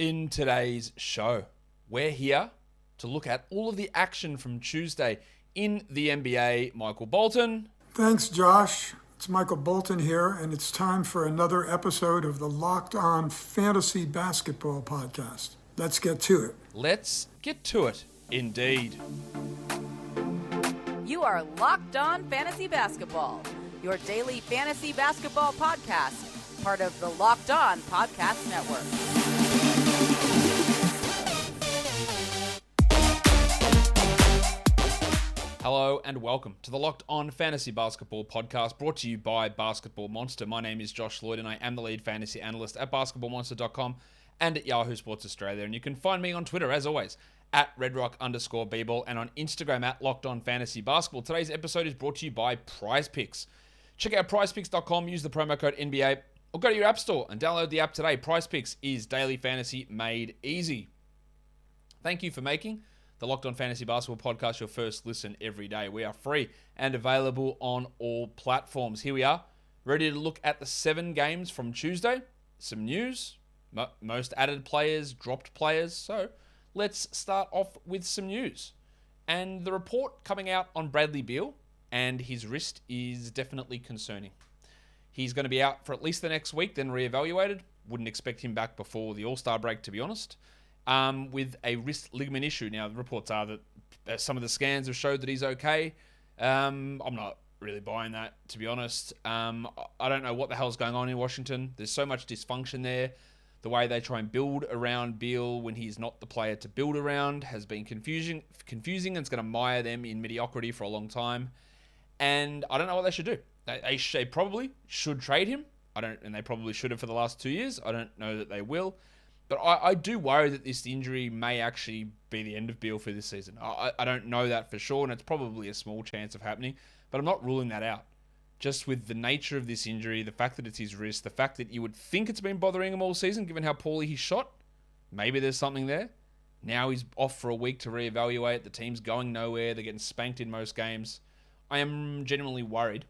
In today's show, we're here to look at all of the action from Tuesday in the NBA. Michael Bolton. Thanks, Josh. It's Michael Bolton here, and it's time for another episode of the Locked On Fantasy Basketball Podcast. Let's get to it. Let's get to it, indeed. You are Locked On Fantasy Basketball, your daily fantasy basketball podcast, part of the Locked On Podcast Network. Hello and welcome to the Locked On Fantasy Basketball Podcast, brought to you by Basketball Monster. My name is Josh Lloyd and I am the lead fantasy analyst at basketballmonster.com and at Yahoo Sports Australia. And you can find me on Twitter, as always, at redrock_bball and on Instagram at Locked On Fantasy Basketball. Today's episode is brought to you by PrizePicks. Check out prizepicks.com, use the promo code NBA, or go to your app store and download the app today. PrizePicks is daily fantasy made easy. Thank you for making the Locked On Fantasy Basketball Podcast your first listen every day. We are free and available on all platforms. Here we are, ready to look at the 7 games from Tuesday. Some news, most added players, dropped players. So let's start off with some news. And the report coming out on Bradley Beal and his wrist is definitely concerning. He's going to be out for at least the next week, then reevaluated. Wouldn't expect him back before the All-Star break, to be honest. With a wrist ligament issue. Now, the reports are that some of the scans have showed that he's okay. I'm not really buying that, to be honest. I don't know what the hell's going on in Washington. There's so much dysfunction there. The way they try and build around Beal when he's not the player to build around has been confusing and it's going to mire them in mediocrity for a long time. And I don't know what they should do. They probably should trade him. And they probably should have for the last 2 years. I don't know that they will. But I do worry that this injury may actually be the end of Beal for this season. I don't know that for sure, and it's probably a small chance of happening, but I'm not ruling that out. Just with the nature of this injury, the fact that it's his wrist, the fact that you would think it's been bothering him all season, given how poorly he shot, maybe there's something there. Now he's off for a week to reevaluate. The team's going nowhere. They're getting spanked in most games. I am genuinely worried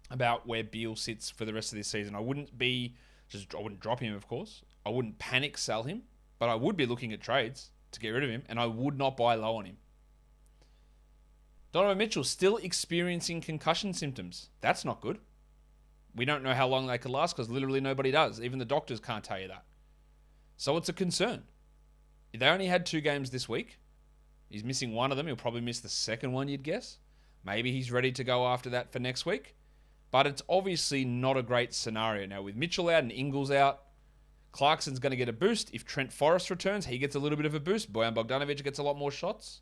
about where Beal sits for the rest of this season. I wouldn't drop him, of course. I wouldn't panic sell him, but I would be looking at trades to get rid of him, and I would not buy low on him. Donovan Mitchell still experiencing concussion symptoms. That's not good. We don't know how long they could last because literally nobody does. Even the doctors can't tell you that. So it's a concern. They only had 2 games this week. He's missing one of them. He'll probably miss the second one, you'd guess. Maybe he's ready to go after that for next week. But it's obviously not a great scenario. Now, with Mitchell out and Ingles out, Clarkson's going to get a boost. If Trent Forrest returns, he gets a little bit of a boost. Bojan Bogdanovic gets a lot more shots.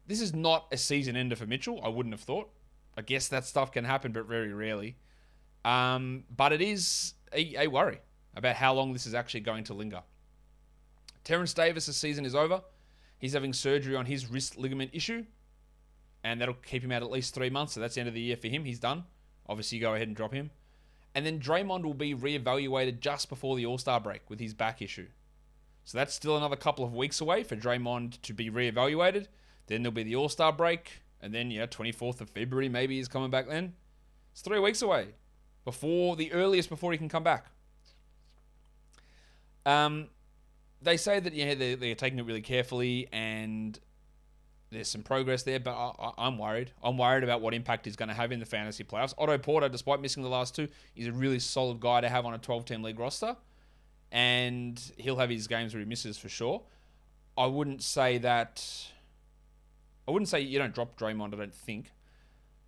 This is not a season ender for Mitchell, I wouldn't have thought. I guess that stuff can happen, but very rarely. But it is a worry about how long this is actually going to linger. Terrence Davis' season is over. He's having surgery on his wrist ligament issue, and that'll keep him out at least 3 months, so that's the end of the year for him. He's done. Obviously, you go ahead and drop him. And then Draymond will be reevaluated just before the All-Star break with his back issue. So that's still another couple of weeks away for Draymond to be reevaluated. Then there'll be the All-Star break. And then, 24th of February, maybe he's coming back then. It's 3 weeks away. Before he can come back. They say that, they're taking it really carefully and there's some progress there, but I'm worried. I'm worried about what impact he's going to have in the fantasy playoffs. Otto Porter, despite missing the last 2, is a really solid guy to have on a 12-team league roster. And he'll have his games where he misses for sure. I wouldn't say you don't drop Draymond, I don't think.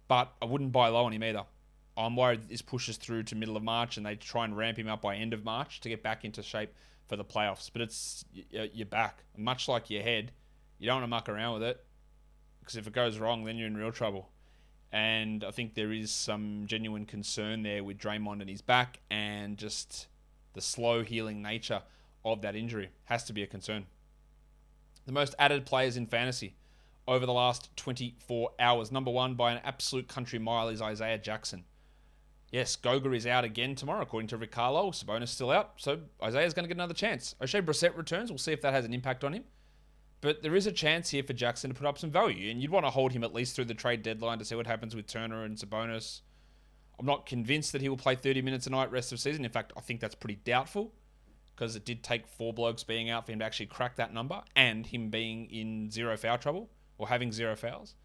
But I wouldn't buy low on him either. I'm worried this pushes through to middle of March and they try and ramp him up by end of March to get back into shape for the playoffs. But it's your back. Much like your head, you don't want to muck around with it. Because if it goes wrong, then you're in real trouble. And I think there is some genuine concern there with Draymond and his back and just the slow healing nature of that injury has to be a concern. The most added players in fantasy over the last 24 hours. Number 1 by an absolute country mile is Isaiah Jackson. Yes, Goga is out again tomorrow, according to Rick Carlisle. Sabonis still out, so Isaiah's going to get another chance. O'Shea Brissett returns. We'll see if that has an impact on him. But there is a chance here for Jackson to put up some value, and you'd want to hold him at least through the trade deadline to see what happens with Turner and Sabonis. I'm not convinced that he will play 30 minutes a night rest of the season. In fact, I think that's pretty doubtful because it did take 4 blokes being out for him to actually crack that number and him being in 0 foul trouble or having 0 fouls.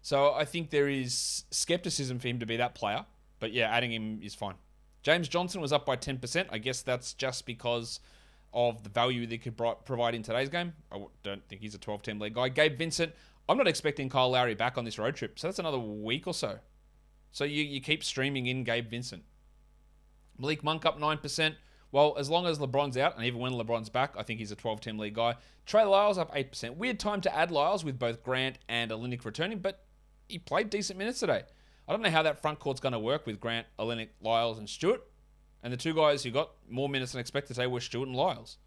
So I think there is skepticism for him to be that player. But yeah, adding him is fine. James Johnson was up by 10%. I guess that's just because of the value they could provide in today's game. I don't think he's a 12-team league guy. Gabe Vincent, I'm not expecting Kyle Lowry back on this road trip. So that's another week or so. So you keep streaming in Gabe Vincent. Malik Monk up 9%. Well, as long as LeBron's out, and even when LeBron's back, I think he's a 12-team league guy. Trey Lyles up 8%. Weird time to add Lyles with both Grant and Olynyk returning, but he played decent minutes today. I don't know how that front court's going to work with Grant, Olynyk, Lyles, and Stewart. And the 2 guys who got more minutes than expected today were Stewart and Lyles.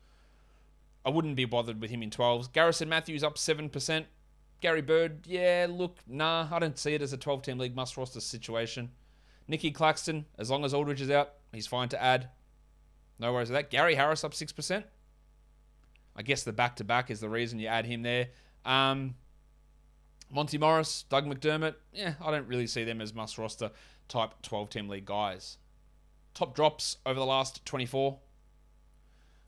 I wouldn't be bothered with him in 12s. Garrison Matthews up 7%. Gary Bird, I don't see it as a 12-team league must-roster situation. Nicky Claxton, as long as Aldridge is out, he's fine to add. No worries with that. Gary Harris up 6%. I guess the back-to-back is the reason you add him there. Monty Morris, Doug McDermott, I don't really see them as must-roster type 12-team league guys. Top drops over the last 24.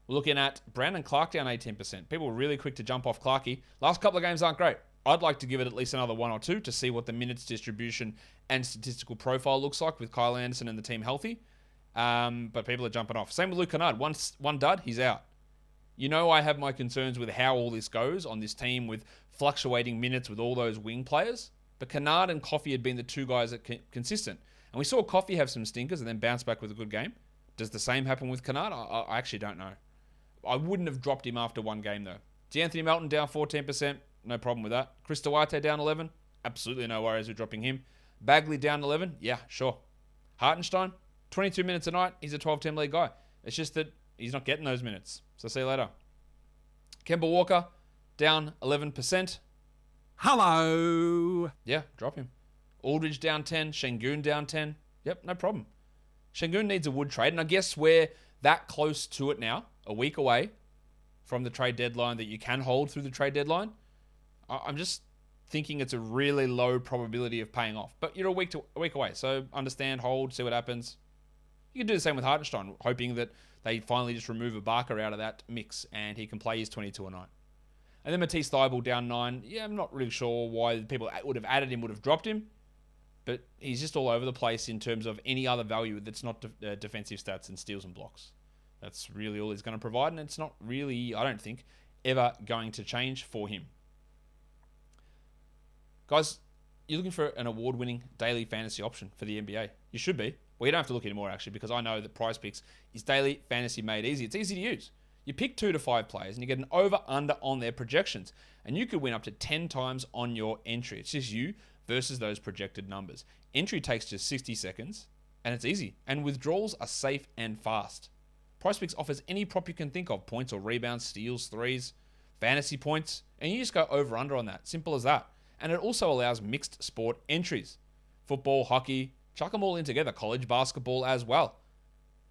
We're looking at Brandon Clark down 18%. People were really quick to jump off Clarkie. Last couple of games aren't great. I'd like to give it at least another 1 or 2 to see what the minutes distribution and statistical profile looks like with Kyle Anderson and the team healthy. But people are jumping off. Same with Luke Kennard. One dud, he's out. I have my concerns with how all this goes on this team with fluctuating minutes with all those wing players. But Kennard and Coffey had been the 2 guys that consistent. And we saw Coffey have some stinkers and then bounce back with a good game. Does the same happen with Kennard? I actually don't know. I wouldn't have dropped him after 1 game, though. DeAnthony Melton down 14%. No problem with that. Chris Duarte down 11. Absolutely no worries with dropping him. Bagley down 11. Yeah, sure. Hartenstein, 22 minutes a night. He's a 12-team league guy. It's just that he's not getting those minutes. So see you later. Kemba Walker down 11%. Hello. Yeah, drop him. Aldridge down 10. Şengün down 10. Yep, no problem. Şengün needs a Wood trade, and I guess we're that close to it now, a week away from the trade deadline that you can hold through the trade deadline. I'm just thinking it's a really low probability of paying off. But you're a week away, so understand, hold, see what happens. You can do the same with Hartenstein, hoping that they finally just remove Ibaka out of that mix and he can play his 22 a night. And then Matisse Thybulle down 9. Yeah, I'm not really sure why people would have added him, would have dropped him. But he's just all over the place in terms of any other value that's not defensive stats and steals and blocks. That's really all he's going to provide, and it's not really, I don't think, ever going to change for him. Guys, you're looking for an award-winning daily fantasy option for the NBA. You should be. Well, you don't have to look anymore, actually, because I know that PrizePicks is daily fantasy made easy. It's easy to use. You pick 2 to 5 players, and you get an over-under on their projections. And you could win up to 10 times on your entry. It's just you versus those projected numbers. Entry takes just 60 seconds, and it's easy. And withdrawals are safe and fast. PrizePicks offers any prop you can think of. Points or rebounds, steals, threes, fantasy points. And you just go over-under on that. Simple as that. And it also allows mixed sport entries. Football, hockey, chuck them all in together. College basketball as well.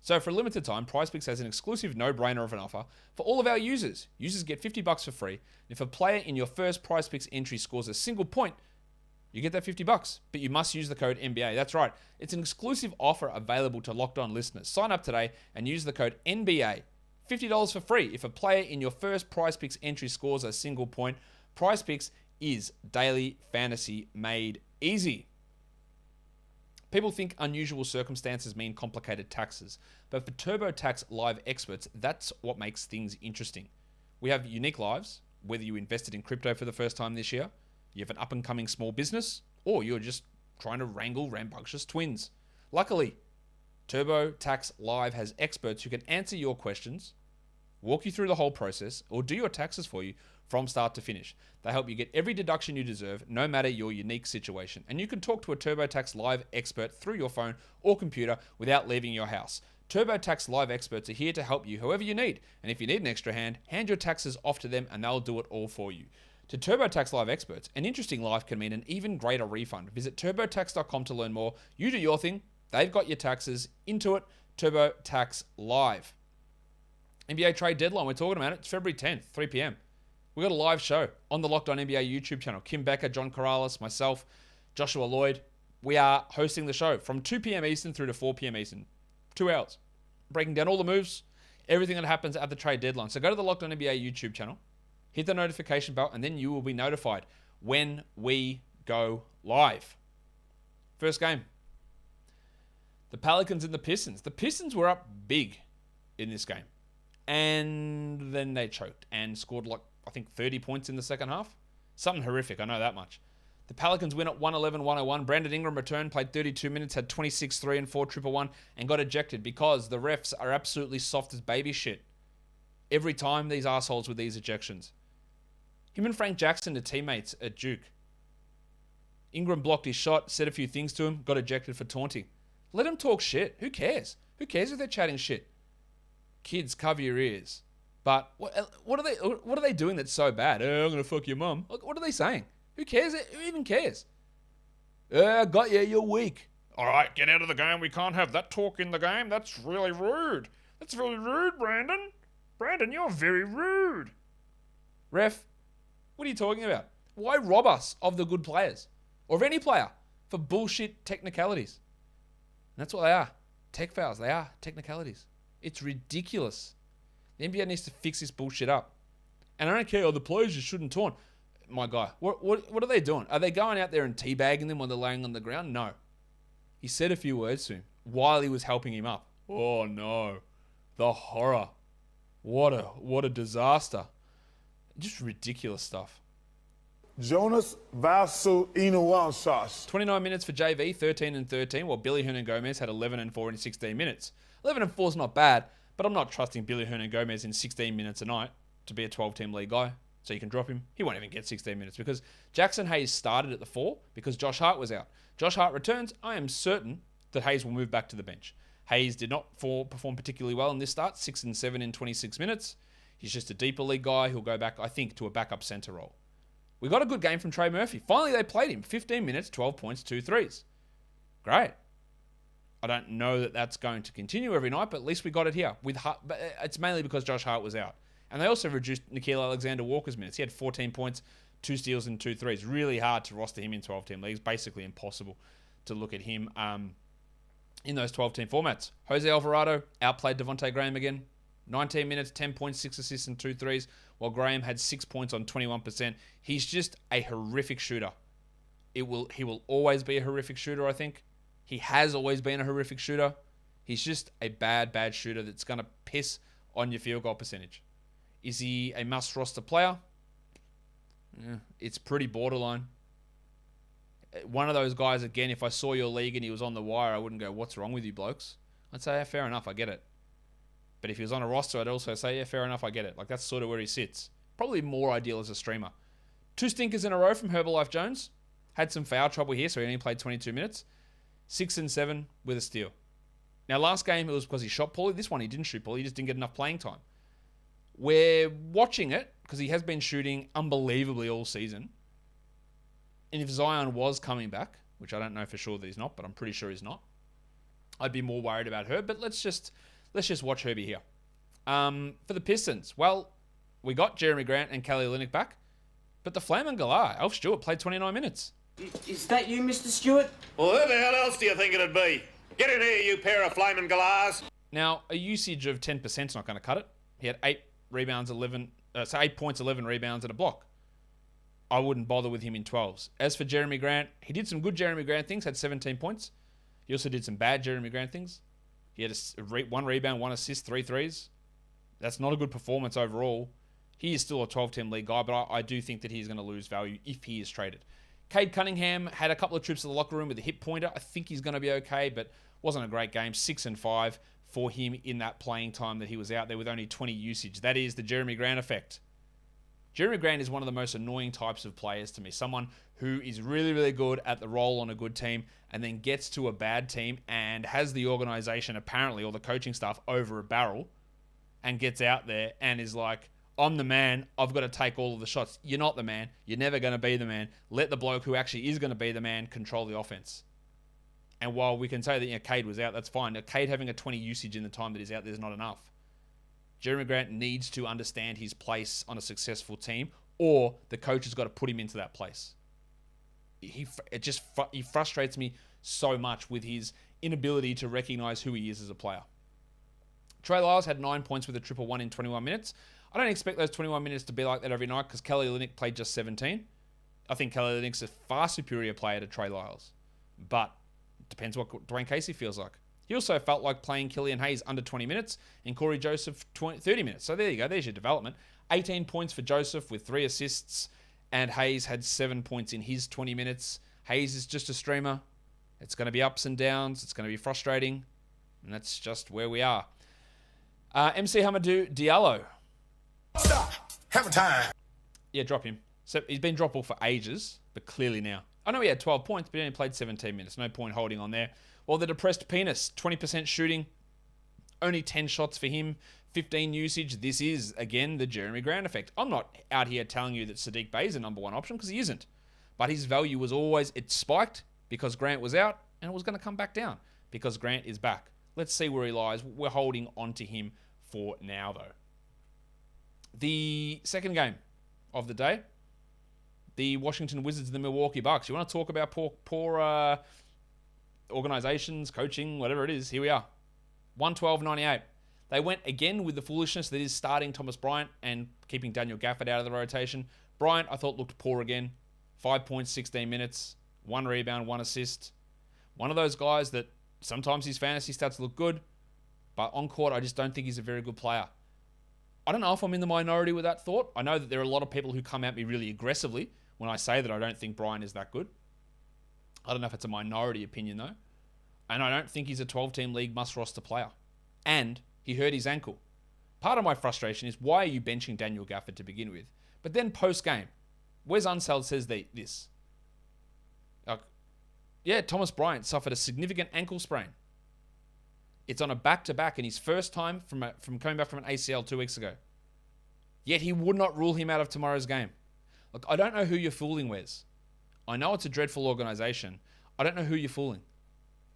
So for a limited time, PrizePicks has an exclusive no-brainer of an offer for all of our users. Users get $50 for free. And if a player in your first PrizePicks entry scores a single point, you get that $50. But you must use the code NBA. That's right. It's an exclusive offer available to Locked On listeners. Sign up today and use the code NBA. $50 for free if a player in your first PrizePicks entry scores a single point. PrizePicks is daily fantasy made easy. People think unusual circumstances mean complicated taxes, but for TurboTax Live experts, that's what makes things interesting. We have unique lives, whether you invested in crypto for the first time this year, you have an up-and-coming small business, or you're just trying to wrangle rambunctious twins. Luckily, TurboTax Live has experts who can answer your questions, walk you through the whole process, or do your taxes for you from start to finish. They help you get every deduction you deserve, no matter your unique situation. And you can talk to a TurboTax Live expert through your phone or computer without leaving your house. TurboTax Live experts are here to help you however you need. And if you need an extra hand, hand your taxes off to them and they'll do it all for you. To TurboTax Live experts, an interesting life can mean an even greater refund. Visit TurboTax.com to learn more. You do your thing. They've got your taxes. Into it. TurboTax Live. NBA trade deadline, we're talking about it. It's February 10th, 3 p.m. We've got a live show on the Locked On NBA YouTube channel. Kim Becker, John Corrales, myself, Joshua Lloyd. We are hosting the show from 2 p.m. Eastern through to 4 p.m. Eastern. 2 hours. Breaking down all the moves, everything that happens at the trade deadline. So go to the Locked On NBA YouTube channel, hit the notification bell, and then you will be notified when we go live. First game. The Pelicans and the Pistons. The Pistons were up big in this game. And then they choked and scored 30 points in the second half. Something horrific, I know that much. The Pelicans win at 111-101. Brandon Ingram returned, played 32 minutes, had 26, 3 and 4 triple one, and got ejected because the refs are absolutely soft as baby shit. Every time, these assholes with these ejections. Him and Frank Jackson are teammates at Duke. Ingram blocked his shot, said a few things to him, got ejected for taunting. Let him talk shit. Who cares? Who cares if they're chatting shit? Kids, cover your ears. But what are they doing that's so bad? Oh, I'm gonna fuck your mum. What are they saying? Who cares? Who even cares? I got you. You're weak. All right, get out of the game. We can't have that talk in the game. That's really rude. That's really rude, Brandon. Brandon, you're very rude. Ref, what are you talking about? Why rob us of the good players or of any player for bullshit technicalities? And that's what they are. Tech fouls. They are technicalities. It's ridiculous. The NBA needs to fix this bullshit up. And I don't care, the players just shouldn't taunt. My guy, what are they doing? Are they going out there and teabagging them while they're laying on the ground? No. He said a few words to him while he was helping him up. Oh no. The horror. What a disaster. Just ridiculous stuff. Jonas Vasu Inuwansas. 29 minutes for JV, 13 and 13, while Billy Hernan-Gomez had 11 and 4 in 16 minutes. 11 and 4 is not bad, but I'm not trusting Billy Hernan-Gomez in 16 minutes a night to be a 12-team league guy. So you can drop him. He won't even get 16 minutes because Jackson Hayes started at the 4 because Josh Hart was out. Josh Hart returns. I am certain that Hayes will move back to the bench. Hayes did not perform particularly well in this start, 6 and 7 in 26 minutes. He's just a deeper league guy. He'll go back, I think, to a backup center role. We got a good game from Trey Murphy. Finally, they played him. 15 minutes, 12 points, 2 threes. Great. I don't know that that's going to continue every night, but at least we got it here. With Hart, but it's mainly because Josh Hart was out. And they also reduced Nickeil Alexander-Walker's minutes. He had 14 points, 2 steals, and 2 threes. Really hard to roster him in 12-team leagues. Basically impossible to look at him in those 12-team formats. Jose Alvarado outplayed Devontae Graham again. 19 minutes, 10 points, 6 assists, and 2 threes, while Graham had 6 points on 21%. He's just a horrific shooter. He will always be a horrific shooter, I think. He has always been a horrific shooter. He's just a bad shooter that's going to piss on your field goal percentage. Is he a must-roster player? Yeah, it's pretty borderline. One of those guys, again, if I saw your league and he was on the wire, I wouldn't go, what's wrong with you blokes? I'd say, yeah, fair enough, I get it. But if he was on a roster, I'd also say, yeah, fair enough, I get it. Like, that's sort of where he sits. Probably more ideal as a streamer. 2 stinkers in a row from Herbalife Jones. Had some foul trouble here, so he only played 22 minutes. 6 and 7 with a steal. Now, last game, it was because he shot poorly. This one, he didn't shoot poorly. He just didn't get enough playing time. We're watching it because he has been shooting unbelievably all season. And if Zion was coming back, which I don't know for sure that he's not, but I'm pretty sure he's not, I'd be more worried about Herb. But let's just watch Herbie here. For the Pistons, well, we got Jeremy Grant and Kelly Olynyk back, but the Flamin' Galah, Alf Stewart, played 29 minutes. Is that you, Mr. Stewart? Well, who the hell else do you think it'd be? Get in here, you pair of flaming galahs. Now, a usage of 10% is not going to cut it. He had 8 points, 11 rebounds, and a block. I wouldn't bother with him in 12s. As for Jeremy Grant, he did some good Jeremy Grant things, had 17 points. He also did some bad Jeremy Grant things. He had 1 rebound, 1 assist, 3 threes. That's not a good performance overall. He is still a 12-team league guy, but I do think that he's going to lose value if he is traded. Cade Cunningham had a couple of trips to the locker room with a hip pointer. I think he's going to be okay, but wasn't a great game. 6 and 5 for him in that playing time that he was out there with only 20 usage. That is the Jeremy Grant effect. Jeremy Grant is one of the most annoying types of players to me. Someone who is really, really good at the role on a good team and then gets to a bad team and has the organization apparently, or the coaching staff, over a barrel and gets out there and is like, I'm the man. I've got to take all of the shots. You're not the man. You're never going to be the man. Let the bloke who actually is going to be the man control the offense. And while we can say that Cade was out, that's fine. Cade having a 20 usage in the time that he's out there is not enough. Jeremy Grant needs to understand his place on a successful team, or the coach has got to put him into that place. He frustrates me so much with his inability to recognize who he is as a player. Trey Lyles had 9 points with a triple one in 21 minutes. I don't expect those 21 minutes to be like that every night because Kelly Olynyk played just 17. I think Kelly Olynyk's a far superior player to Trey Lyles. But it depends what Dwayne Casey feels like. He also felt like playing Killian Hayes under 20 minutes and Corey Joseph 30 minutes. So there you go. There's your development. 18 points for Joseph with 3 assists, and Hayes had 7 points in his 20 minutes. Hayes is just a streamer. It's going to be ups and downs. It's going to be frustrating. And that's just where we are. MC Hamadou Diallo. Stop. Have a time. Yeah, drop him. So he's been droppable for ages, but clearly now. I know he had 12 points, but he only played 17 minutes. No point holding on there. Well, the depressed penis, 20% shooting, only 10 shots for him, 15 usage. This is, again, the Jeremy Grant effect. I'm not out here telling you that Sadiq Bey is the number one option because he isn't. But his value was always, it spiked because Grant was out, and it was going to come back down because Grant is back. Let's see where he lies. We're holding on to him for now, though. The second game of the day, the Washington Wizards and the Milwaukee Bucks. You want to talk about poor organizations, coaching, whatever it is, here we are. 112.98. They went again with the foolishness that is starting Thomas Bryant and keeping Daniel Gafford out of the rotation. Bryant, I thought, looked poor again. 5 points, 16 minutes, 1 rebound, 1 assist. One of those guys that sometimes his fantasy stats look good, but on court, I just don't think he's a very good player. I don't know if I'm in the minority with that thought. I know that there are a lot of people who come at me really aggressively when I say that I don't think Bryant is that good. I don't know if it's a minority opinion, though. And I don't think he's a 12-team league must-roster player. And he hurt his ankle. Part of my frustration is, why are you benching Daniel Gafford to begin with? But then post-game, Wes Unseld says this. Thomas Bryant suffered a significant ankle sprain. It's on a back-to-back in his first time from coming back from an ACL 2 weeks ago. Yet he would not rule him out of tomorrow's game. Look, I don't know who you're fooling, Wes. I know it's a dreadful organization. I don't know who you're fooling.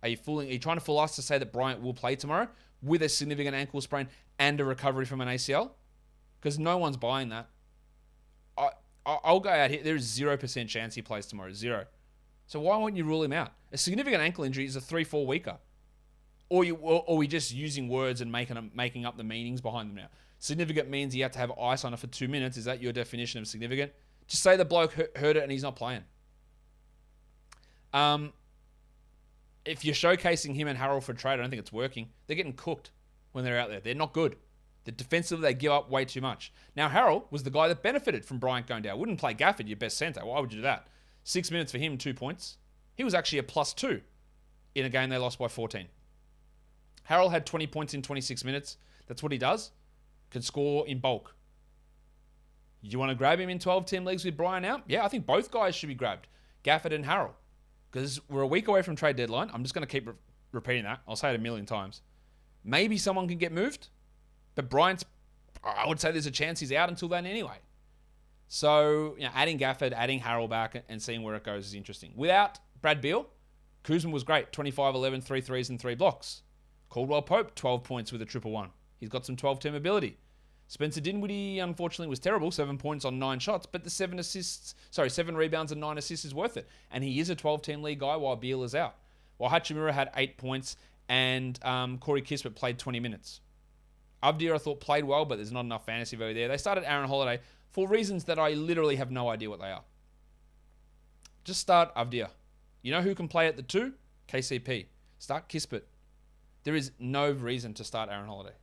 Are you trying to fool us to say that Bryant will play tomorrow with a significant ankle sprain and a recovery from an ACL? Because no one's buying that. I'll go out here. There is 0% chance he plays tomorrow. 0. So why won't you rule him out? A significant ankle injury is a 3-4 weeker. Or we just using words and making up the meanings behind them now. Significant means you have to have ice on it for 2 minutes. Is that your definition of significant? Just say the bloke hurt it and he's not playing. If you're showcasing him and Harrell for trade, I don't think it's working. They're getting cooked when they're out there. They're not good. Defensively, they give up way too much. Now, Harrell was the guy that benefited from Bryant going down. Wouldn't play Gafford, your best center. Why would you do that? 6 minutes for him, 2 points. He was actually a +2 in a game they lost by 14. Harrell had 20 points in 26 minutes. That's what he does. Can score in bulk. You want to grab him in 12-team leagues with Bryant out? Yeah, I think both guys should be grabbed. Gafford and Harrell. Because we're a week away from trade deadline. I'm just going to keep repeating that. I'll say it a million times. Maybe someone can get moved. But Bryant's, I would say there's a chance he's out until then anyway. So, adding Gafford, adding Harrell back and seeing where it goes is interesting. Without Brad Beal, Kuzma was great. 25-11, 3 threes and 3 blocks. Caldwell Pope, 12 points with a triple-1. He's got some 12-team ability. Spencer Dinwiddie, unfortunately, was terrible. 7 points on 9 shots, but the 7 rebounds and 9 assists is worth it. And he is a 12-team league guy while Beal is out. While Hachimura had 8 points and Corey Kispert played 20 minutes. Avdija, I thought, played well, but there's not enough fantasy value there. They started Aaron Holiday for reasons that I literally have no idea what they are. Just start Avdija. You know who can play at the 2? KCP. Start Kispert. There is no reason to start Aaron Holiday.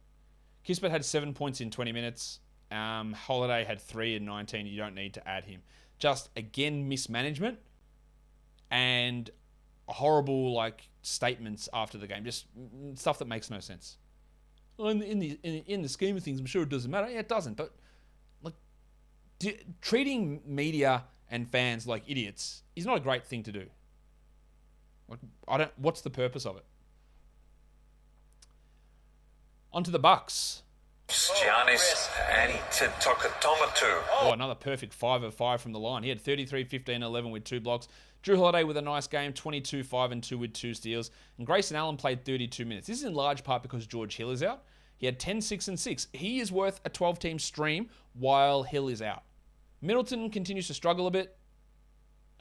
Kispert had 7 points in 20 minutes. Holiday had 3 in 19. You don't need to add him. Just, again, mismanagement and horrible statements after the game. Just stuff that makes no sense. In the scheme of things, I'm sure it doesn't matter. Yeah, it doesn't. But treating media and fans like idiots is not a great thing to do. What's the purpose of it? On to the Bucks. Giannis Antetokounmpo. Oh, another perfect 5 of 5 from the line. He had 33, 15, 11 with 2 blocks. Drew Holiday with a nice game, 22, 5 and 2 with 2 steals. And Grayson Allen played 32 minutes. This is in large part because George Hill is out. He had 10, 6 and 6. He is worth a 12-team stream while Hill is out. Middleton continues to struggle a bit.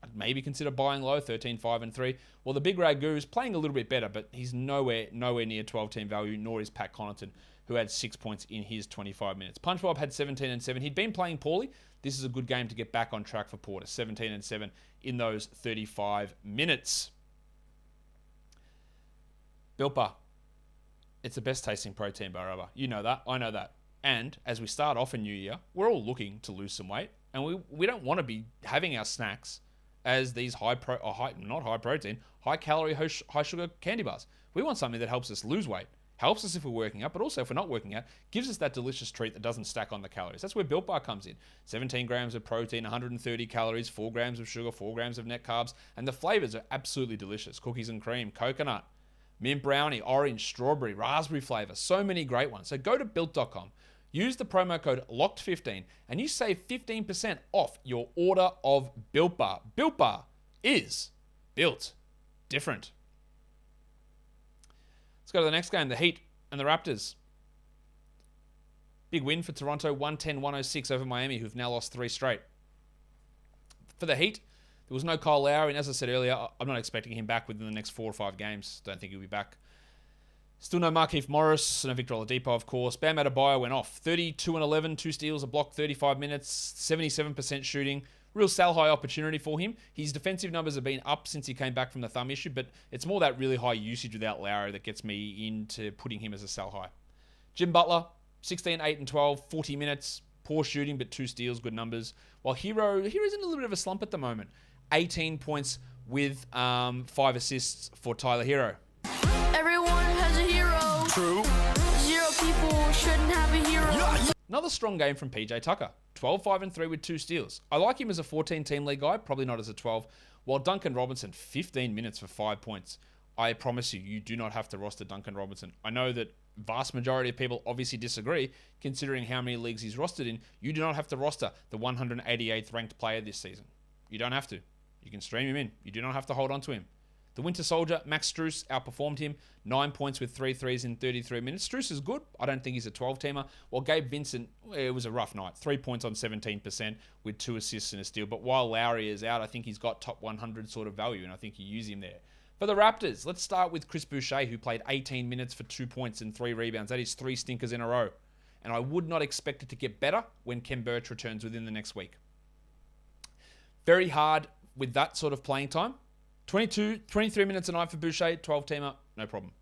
I'd maybe consider buying low, 13, 5 and 3. Well, the big Ragu is playing a little bit better, but he's nowhere near 12-team value, nor is Pat Connaughton. who had 6 points in his 25 minutes. Punch Bob had 17 and 7. He'd been playing poorly. This is a good game to get back on track for Porter. 17 and 7 in those 35 minutes. Built Bar. It's the best tasting protein bar ever. You know that. I know that. And as we start off a new year, we're all looking to lose some weight. And we don't want to be having our snacks as these high calorie, high sugar candy bars. We want something that helps us lose weight, helps us if we're working out, but also if we're not working out, gives us that delicious treat that doesn't stack on the calories. That's where Built Bar comes in. 17 grams of protein, 130 calories, 4 grams of sugar, 4 grams of net carbs, and the flavors are absolutely delicious. Cookies and cream, coconut, mint brownie, orange, strawberry, raspberry flavor. So many great ones. So go to Built.com. Use the promo code LOCKED15 and you save 15% off your order of Built Bar. Built Bar is built different. Let's go to the next game, the Heat and the Raptors. Big win for Toronto, 110-106 over Miami, who've now lost 3 straight. For the Heat, there was no Kyle Lowry, and as I said earlier, I'm not expecting him back within the next 4 or 5 games. Don't think he'll be back. Still no Markieff Morris, no Victor Oladipo, of course. Bam Adebayo went off. 32 and 11, 2 steals, a block, 35 minutes, 77% shooting. Real sell high opportunity for him. His defensive numbers have been up since he came back from the thumb issue, but it's more that really high usage without Lowry that gets me into putting him as a sell high. Jim Butler, 16, 8, and 12, 40 minutes. Poor shooting, but 2 steals, good numbers. While Hero's in a little bit of a slump at the moment. 18 points with 5 assists for Tyler Hero. Everyone has a hero. True. 0 people shouldn't have a hero. Another strong game from PJ Tucker. 12, 5, and 3 with 2 steals. I like him as a 14-team league guy, probably not as a 12. While Duncan Robinson, 15 minutes for 5 points. I promise you do not have to roster Duncan Robinson. I know that vast majority of people obviously disagree, considering how many leagues he's rostered in. You do not have to roster the 188th ranked player this season. You don't have to. You can stream him in. You do not have to hold on to him. The Winter Soldier, Max Strus, outperformed him. 9 points with 3 threes in 33 minutes. Strus is good. I don't think he's a 12-teamer. While Gabe Vincent, it was a rough night. 3 points on 17% with 2 assists and a steal. But while Lowry is out, I think he's got top 100 sort of value, and I think you use him there. For the Raptors, let's start with Chris Boucher, who played 18 minutes for 2 points and 3 rebounds. That is 3 stinkers in a row. And I would not expect it to get better when Kem Birch returns within the next week. Very hard with that sort of playing time. 23 minutes a night for Boucher, 12-teamer, no problem.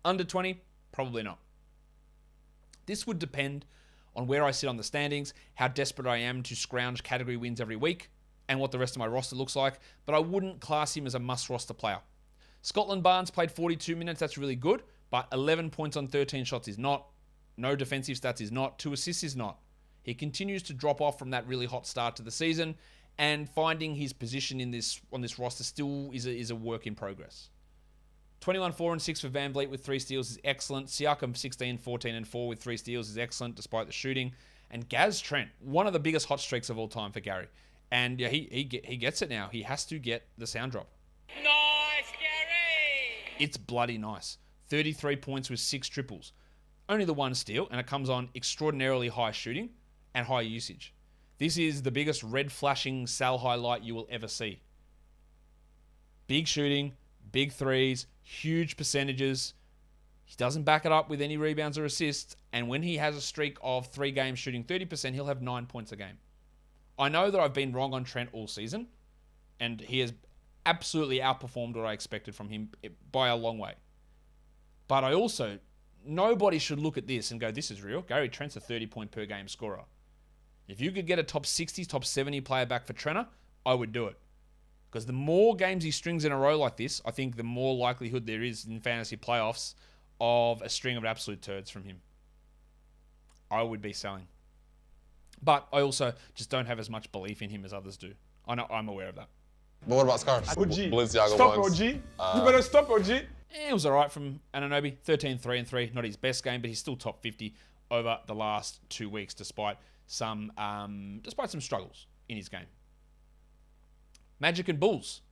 Under 20, probably not. This would depend on where I sit on the standings, how desperate I am to scrounge category wins every week, and what the rest of my roster looks like, but I wouldn't class him as a must-roster player. Scotland Barnes played 42 minutes, that's really good, but 11 points on 13 shots is not. No defensive stats is not. 2 assists is not. He continues to drop off from that really hot start to the season, and finding his position on this roster still is a work in progress. 21, 4, and 6 for Van Vliet with 3 steals is excellent. Siakam, 16, 14, and 4 with 3 steals is excellent despite the shooting. And Gaz Trent, one of the biggest hot streaks of all time for Gary. And yeah, he gets it now. He has to get the sound drop. Nice, Gary! It's bloody nice. 33 points with 6 triples. Only the 1 steal, and it comes on extraordinarily high shooting and high usage. This is the biggest red flashing sell highlight you will ever see. Big shooting, big threes, huge percentages. He doesn't back it up with any rebounds or assists. And when he has a streak of 3 games shooting 30%, he'll have 9 points a game. I know that I've been wrong on Trent all season. And he has absolutely outperformed what I expected from him by a long way. But I also, nobody should look at this and go, this is real. Gary Trent's a 30-point per game scorer. If you could get a top 60, top 70 player back for Trenner, I would do it. Because the more games he strings in a row like this, I think the more likelihood there is in fantasy playoffs of a string of absolute turds from him. I would be selling. But I also just don't have as much belief in him as others do. I know, I'm aware of that. But what about scarves? OG. Balenciaga Stop, ones. OG. You better stop, OG. It was all right from Anunoby. 13, 3, and 3. Not his best game, but he's still top 50 over the last 2 weeks, despite some struggles in his game. Magic and Bulls.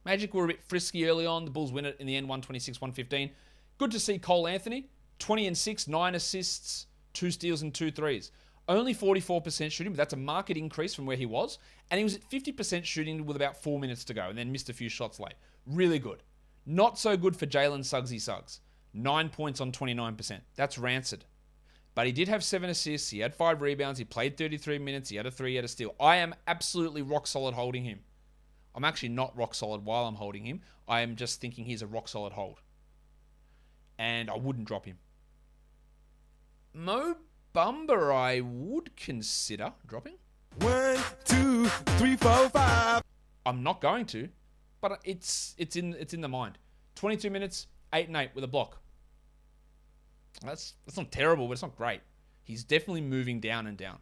Magic were a bit frisky early on. The Bulls win it in the end, 126-115. Good to see Cole Anthony, 20 and 6, 9 assists, 2 steals and 2 threes. Only 44% shooting, but that's a market increase from where he was. And he was at 50% shooting with about 4 minutes to go and then missed a few shots late. Really good. Not so good for Jalen Suggsy Suggs. 9 points on 29%. That's rancid. But he did have 7 assists. He had 5 rebounds. He played 33 minutes. He had a 3. He had a steal. I am absolutely rock solid holding him. I'm actually not rock solid while I'm holding him. I am just thinking he's a rock solid hold. And I wouldn't drop him. Mo Bamba I would consider dropping. 1, 2, 3, 4, 5. I'm not going to, but it's in the mind. 22 minutes, 8 and 8 with a block. That's not terrible, but it's not great. He's definitely moving down and down.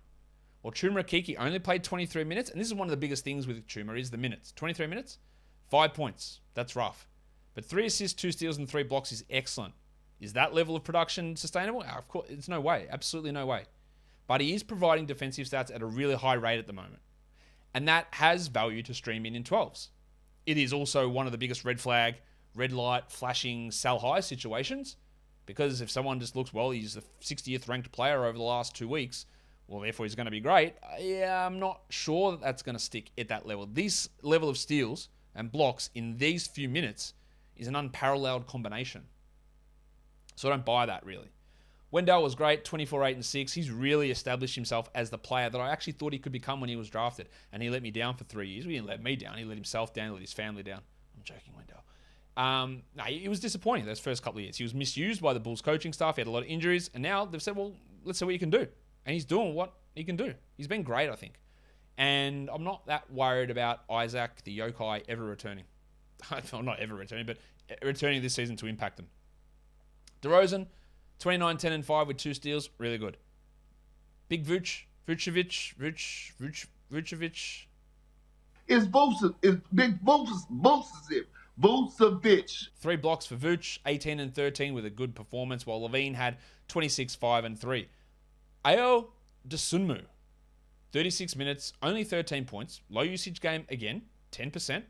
Well, Chuma Okeke only played 23 minutes, and this is one of the biggest things with Chuma is the minutes. 23 minutes, 5 points. That's rough. But 3 assists, 2 steals, and 3 blocks is excellent. Is that level of production sustainable? Of course, it's no way. Absolutely no way. But he is providing defensive stats at a really high rate at the moment. And that has value to stream in 12s. It is also one of the biggest red flag, red light, flashing, sell high situations. Because if someone just looks, well, he's the 60th ranked player over the last 2 weeks, well, therefore he's going to be great. Yeah, I'm not sure that that's going to stick at that level. This level of steals and blocks in these few minutes is an unparalleled combination. So I don't buy that, really. Wendell was great, 24, 8, and 6. He's really established himself as the player that I actually thought he could become when he was drafted. And he let me down for 3 years. He didn't let me down. He let himself down. He let his family down. I'm joking, Wendell. No, it was disappointing those first couple of years. He was misused by the Bulls coaching staff. He had a lot of injuries. And now they've said, well, let's see what you can do. And he's doing what he can do. He's been great, I think. And I'm not that worried about Isaac, the yokai, ever returning. Well, not ever returning, but returning this season to impact them. DeRozan, 29, 10, and 5 with 2 steals. Really good. Big Vucevic. It's Big Vucevic. 3 blocks for Vuce, 18 and 13 with a good performance, while Levine had 26, 5, and 3. Ayo Dosunmu, 36 minutes, only 13 points. Low usage game again, 10%,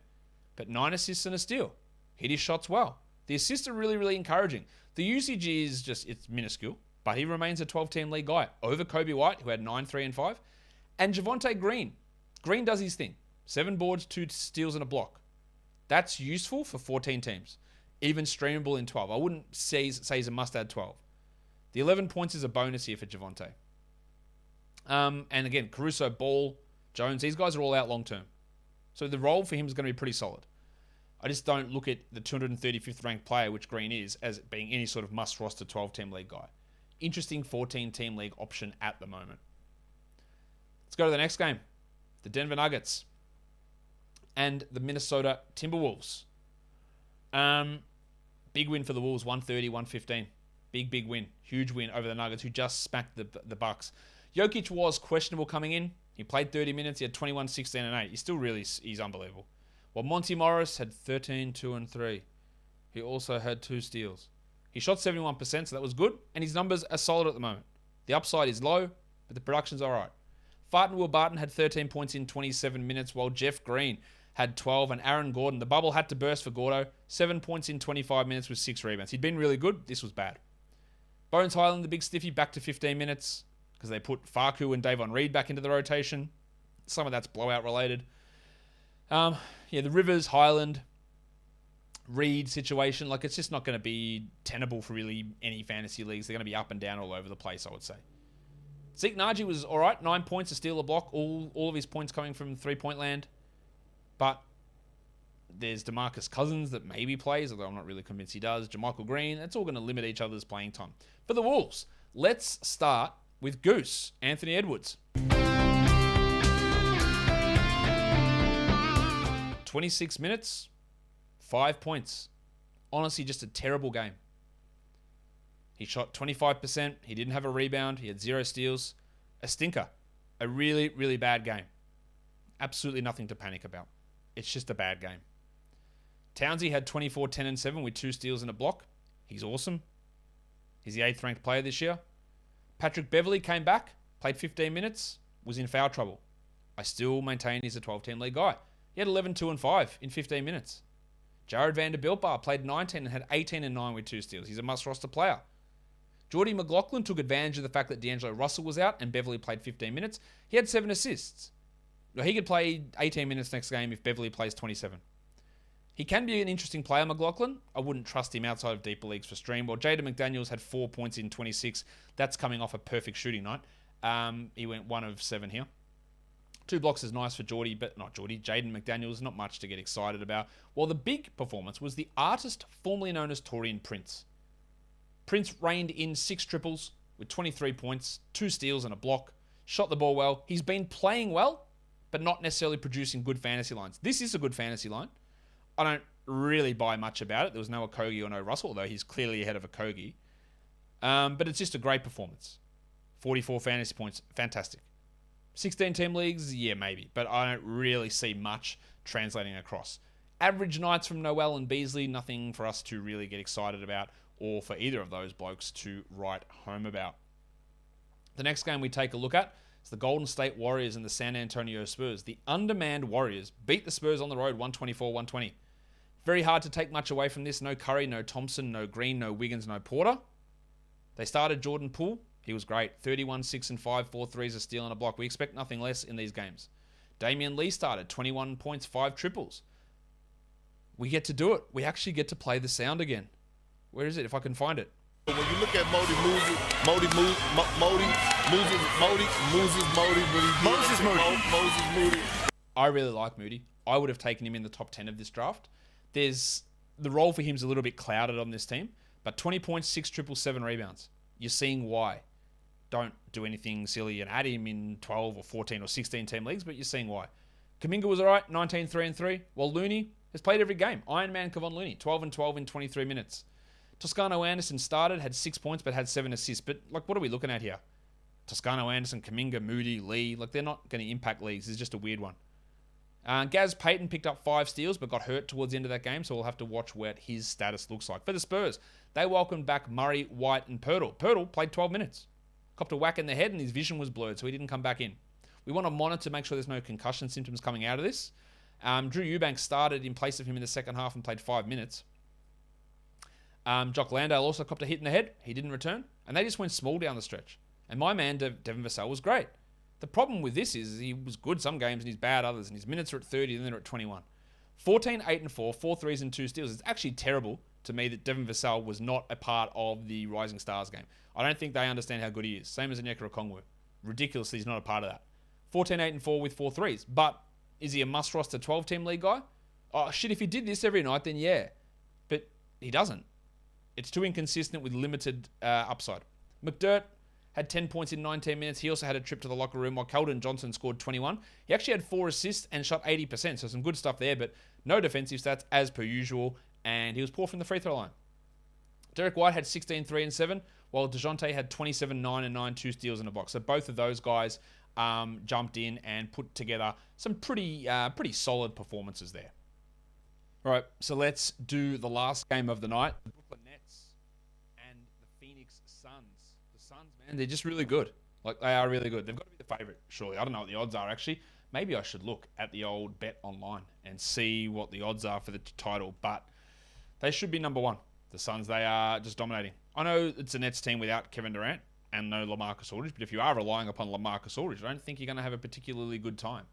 but 9 assists and a steal. Hit his shots well. The assists are really, really encouraging. The usage is it's minuscule, but he remains a 12-team league guy over Kobe White, who had 9, 3, and 5. And Javonte Green. Green does his thing. 7 boards, 2 steals, and a block. That's useful for 14 teams. Even streamable in 12. I wouldn't say he's a must-add 12. The 11 points is a bonus here for Javonte. And again, Caruso, Ball, Jones, these guys are all out long-term. So the role for him is going to be pretty solid. I just don't look at the 235th ranked player, which Green is, as being any sort of must-roster 12-team league guy. Interesting 14-team league option at the moment. Let's go to the next game. The Denver Nuggets and the Minnesota Timberwolves. Big win for the Wolves, 130-115. Big win. Huge win over the Nuggets, who just smacked the Bucks. Jokic was questionable coming in. He played 30 minutes. He had 21, 16, and 8. He's unbelievable. While Monty Morris had 13, 2, and 3. He also had 2 steals. He shot 71%, so that was good, and his numbers are solid at the moment. The upside is low, but the production's all right. Farton Will Barton had 13 points in 27 minutes, while Jeff Green had 12, and Aaron Gordon, the bubble had to burst for Gordo, 7 points in 25 minutes with 6 rebounds. He'd been really good. This was bad. Bones Highland, the big stiffy, back to 15 minutes because they put Faku and Davon Reed back into the rotation. Some of that's blowout related. The Rivers, Highland, Reed situation, it's just not going to be tenable for really any fantasy leagues. They're going to be up and down all over the place, I would say. Zeke Naji was all right, 9 points, a steal, a block, all of his points coming from three-point land. But there's DeMarcus Cousins that maybe plays, although I'm not really convinced he does. JaMychal Green, that's all going to limit each other's playing time. For the Wolves, let's start with Goose, Anthony Edwards. 26 minutes, 5 points. Honestly, just a terrible game. He shot 25%. He didn't have a rebound. He had 0 steals. A stinker. A really, really bad game. Absolutely nothing to panic about. It's just a bad game. Townsy had 24, 10, and 7 with 2 steals and a block. He's awesome. He's the 8th ranked player this year. Patrick Beverley came back, played 15 minutes, was in foul trouble. I still maintain he's a 12-team league guy. He had 11, 2, and 5 in 15 minutes. Jared Vanderbilt played 19 and had 18 and 9 with 2 steals. He's a must-roster player. Geordie McLaughlin took advantage of the fact that D'Angelo Russell was out and Beverley played 15 minutes. He had 7 assists. He could play 18 minutes next game if Beverley plays 27. He can be an interesting player, McLaughlin. I wouldn't trust him outside of deeper leagues for stream. Well, Jaden McDaniels had 4 points in 26. That's coming off a perfect shooting night. He went 1 of 7 here. 2 blocks is nice for Jaden McDaniels. Not much to get excited about. Well, the big performance was the artist formerly known as Taurean Prince. Prince reigned in 6 triples with 23 points, 2 steals and a block. Shot the ball well. He's been playing well, but not necessarily producing good fantasy lines. This is a good fantasy line. I don't really buy much about it. There was no Okogie or no Russell, although he's clearly ahead of Okogie. But it's just a great performance. 44 fantasy points, fantastic. 16 team leagues, yeah, maybe. But I don't really see much translating across. Average nights from Noel and Beasley, nothing for us to really get excited about or for either of those blokes to write home about. The next game we take a look at is the Golden State Warriors and the San Antonio Spurs. The undermanned Warriors beat the Spurs on the road 124-120. Very hard to take much away from this. No Curry, no Thompson, no Green, no Wiggins, no Porter. They started Jordan Poole. He was great. 31, 6 and 5, 4 threes, a steal and a block. We expect nothing less in these games. Damian Lee started 21 points, 5 triples. We get to do it. We actually get to play the sound again. Where is it? If I can find it. When you look at Moses Moody. I really like Moody. I would have taken him in the top 10 of this draft. The role for him is a little bit clouded on this team, but 20 points, 6 triples, 7 rebounds. You're seeing why. Don't do anything silly and add him in 12 or 14 or 16 team leagues, but you're seeing why. Kuminga was all right, 19, 3 and 3, while Looney has played every game. Iron Man Kevon Looney, 12 and 12 in 23 minutes. Toscano Anderson started, had 6 points, but had 7 assists. But, what are we looking at here? Toscano Anderson, Kuminga, Moody, Lee. They're not going to impact leagues. It's just a weird one. Gaz Payton picked up 5 steals, but got hurt towards the end of that game, so we'll have to watch what his status looks like. For the Spurs, they welcomed back Murray, White, and Pirtle. Pirtle played 12 minutes. Copped a whack in the head, and his vision was blurred, so he didn't come back in. We want to monitor to make sure there's no concussion symptoms coming out of this. Drew Eubanks started in place of him in the second half and played 5 minutes. Jock Landale also copped a hit in the head. He didn't return. And they just went small down the stretch. And my man, Devin Vassell, was great. The problem with this is he was good some games and he's bad others. And his minutes are at 30 and then they're at 21. 14, 8 and 4, 4 threes and 2 steals. It's actually terrible to me that Devin Vassell was not a part of the Rising Stars game. I don't think they understand how good he is. Same as Onyeka Okongwu. Ridiculously, he's not a part of that. 14, 8 and 4 with 4 threes. But is he a must-roster 12-team league guy? Oh, shit, if he did this every night, then yeah. But he doesn't. It's too inconsistent with limited upside. McDirt had 10 points in 19 minutes. He also had a trip to the locker room while Keldon Johnson scored 21. He actually had 4 assists and shot 80%, so some good stuff there, but no defensive stats as per usual, and he was poor from the free throw line. Derek White had 16, 3 and 7, while DeJounte had 27, 9 and 9, 2 steals in a box. So both of those guys jumped in and put together some pretty solid performances there. All right, so let's do the last game of the night. The Brooklyn Nets and the Phoenix Suns. The Suns, man, they're just really good. They are really good. They've got to be the favorite, surely. I don't know what the odds are, actually. Maybe I should look at the old BetOnline and see what the odds are for the title, but they should be number 1. The Suns, they are just dominating. I know it's a Nets team without Kevin Durant and no LaMarcus Aldridge, but if you are relying upon LaMarcus Aldridge, I don't think you're going to have a particularly good time.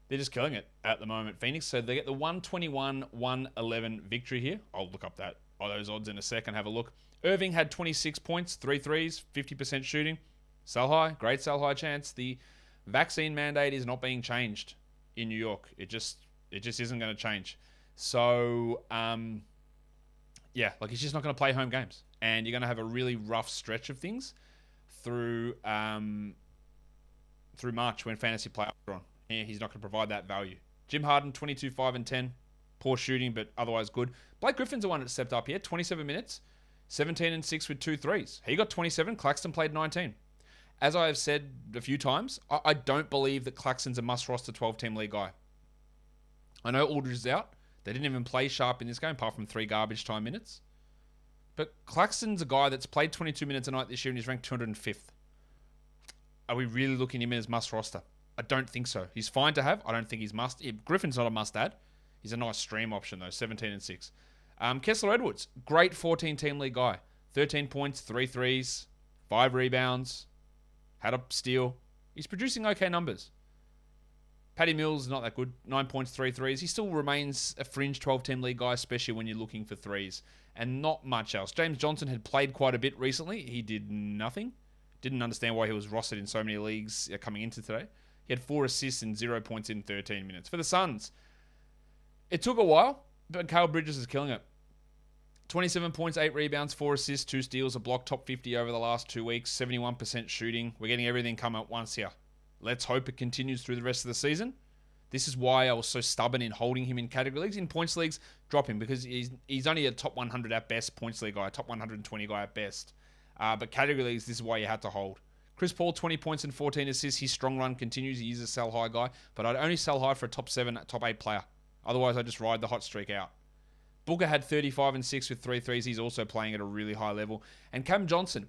They're just killing it at the moment, Phoenix. So they get the 121-111 victory here. I'll look up those odds in a second. Have a look. Irving had 26 points, 3 threes, 50% shooting. Sell high, great sell high chance. The vaccine mandate is not being changed in New York. It just isn't going to change. So, he's just not going to play home games. And you're going to have a really rough stretch of things through March when fantasy playoffs are on. Yeah, he's not going to provide that value. Jim Harden, 22, 5 and 10. Poor shooting, but otherwise good. Blake Griffin's the one that stepped up here. 27 minutes, 17 and 6 with 2 threes. He got 27. Claxton played 19. As I have said a few times, I don't believe that Claxton's a must-roster 12-team league guy. I know Aldridge is out. They didn't even play sharp in this game, apart from 3 garbage time minutes. But Claxton's a guy that's played 22 minutes a night this year and he's ranked 205th. Are we really looking at him as must-roster? I don't think so. He's fine to have. I don't think he's must. Griffin's not a must-add. He's a nice stream option, though. 17 and 6. Kessler Edwards, great 14-team league guy. 13 points, 3 threes, 5 rebounds, had a steal. He's producing okay numbers. Patty Mills is not that good. 9 points, 3 threes. He still remains a fringe 12-team league guy, especially when you're looking for threes. And not much else. James Johnson had played quite a bit recently. He did nothing. Didn't understand why he was rostered in so many leagues coming into today. He had 4 assists and 0 points in 13 minutes. For the Suns, it took a while, but Mikal Bridges is killing it. 27 points, 8 rebounds, 4 assists, 2 steals, a block, top 50 over the last 2 weeks, 71% shooting. We're getting everything come at once here. Let's hope it continues through the rest of the season. This is why I was so stubborn in holding him in category leagues. In points leagues, drop him because he's only a top 100 at best points league guy, top 120 guy at best. But category leagues, this is why you had to hold. Chris Paul, 20 points and 14 assists. His strong run continues. He is a sell high guy, but I'd only sell high for a top 7, top 8 player. Otherwise, I just ride the hot streak out. Booker had 35 and 6 with 3 threes. He's also playing at a really high level. And Cam Johnson,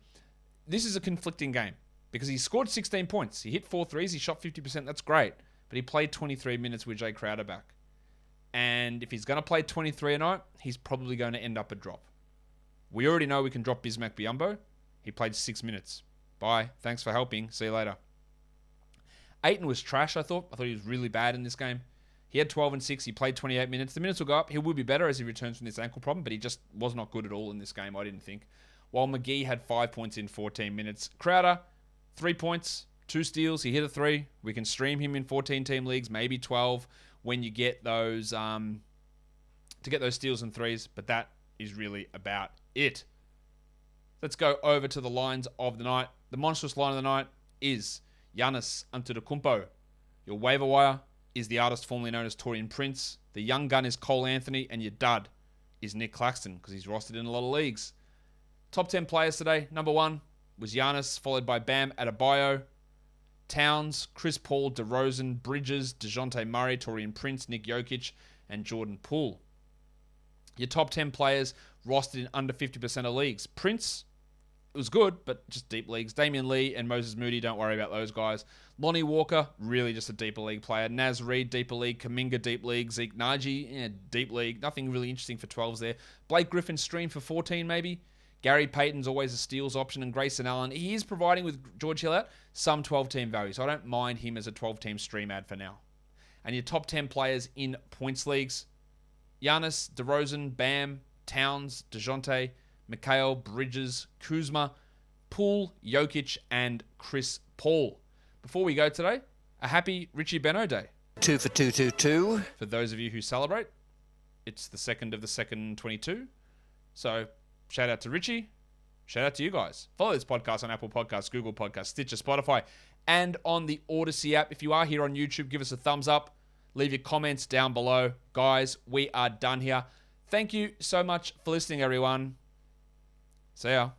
this is a conflicting game because he scored 16 points. He hit 4 threes. He shot 50%. That's great. But he played 23 minutes with Jay Crowder back. And if he's going to play 23 a night, he's probably going to end up a drop. We already know we can drop Bismack Biyombo. He played 6 minutes. Bye. Thanks for helping. See you later. Ayton was trash, I thought. I thought he was really bad in this game. He had 12 and 6. He played 28 minutes. The minutes will go up. He will be better as he returns from this ankle problem, but he just was not good at all in this game, I didn't think. While McGee had 5 points in 14 minutes. Crowder, 3 points, 2 steals. He hit a 3. We can stream him in 14-team leagues, maybe 12 when you get those to get those steals and 3s, but that is really about it. Let's go over to the lines of the night. The monstrous line of the night is Giannis Antetokounmpo. Your waiver wire is the artist formerly known as Taurean Prince. The young gun is Cole Anthony, and your dud is Nick Claxton because he's rostered in a lot of leagues. Top 10 players today. Number 1 was Giannis, followed by Bam Adebayo, Towns, Chris Paul, DeRozan, Bridges, DeJounte Murray, Taurean Prince, Nick Jokic, and Jordan Poole. Your top 10 players rostered in under 50% of leagues. Prince, it was good, but just deep leagues. Damian Lee and Moses Moody, don't worry about those guys. Lonnie Walker, really just a deeper league player. Naz Reid, deeper league. Kuminga, deep league. Zeke Naji, deep league. Nothing really interesting for 12s there. Blake Griffin, stream for 14 maybe. Gary Payton's always a steals option, and Grayson Allen, he is providing with George Hill out some 12-team value, so I don't mind him as a 12-team stream ad for now. And your top 10 players in points leagues, Giannis, DeRozan, Bam, Towns, DeJounte, Mikhail, Bridges, Kuzma, Poole, Jokic, and Chris Paul. Before we go today, a happy Richie Beno Day. 2 for 222. For those of you who celebrate, it's the 2nd of the 2nd, 22. So, shout out to Richie. Shout out to you guys. Follow this podcast on Apple Podcasts, Google Podcasts, Stitcher, Spotify, and on the Odyssey app. If you are here on YouTube, give us a thumbs up. Leave your comments down below. Guys, we are done here. Thank you so much for listening, everyone. See ya.